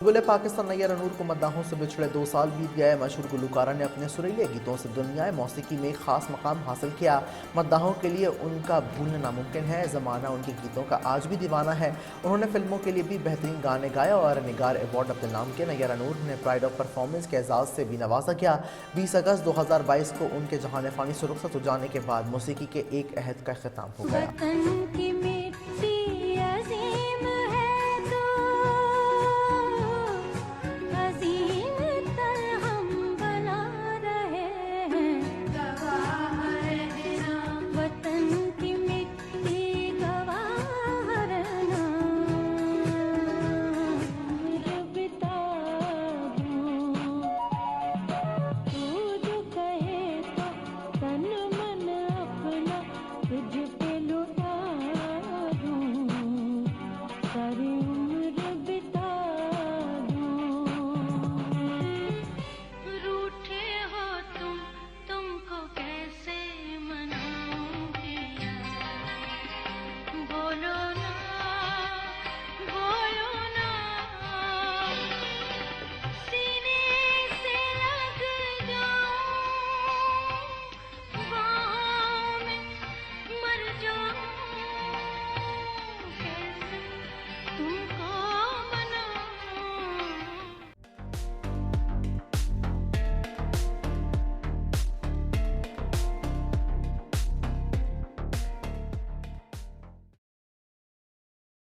बुलबुल पाकिस्तान नैयर नूर को मद्दाहों से बिछड़े 2 साल बीत गए। मशहूर गुलकारा ने अपने सुरीले गीतों से दुनियाए मौसीकी में एक ख़ास मकाम हासिल किया। मद्दाहों के लिए उनका भूलना नामुमकिन है। ज़माना उनके गीतों का आज भी दीवाना है। उन्होंने फिल्मों के लिए भी बेहतरीन गाने गाए और निगार अवार्ड अपने नाम के। नैयर नूर ने प्राइड ऑफ परफॉर्मेंस के एजाज़ से भी नवाजा किया। 20 अगस्त 2022 को उनके जहान फ़ानी से रुखसत हो जाने के बाद मौसीकी के एक अहद का ख़त्म हो गया। बोलो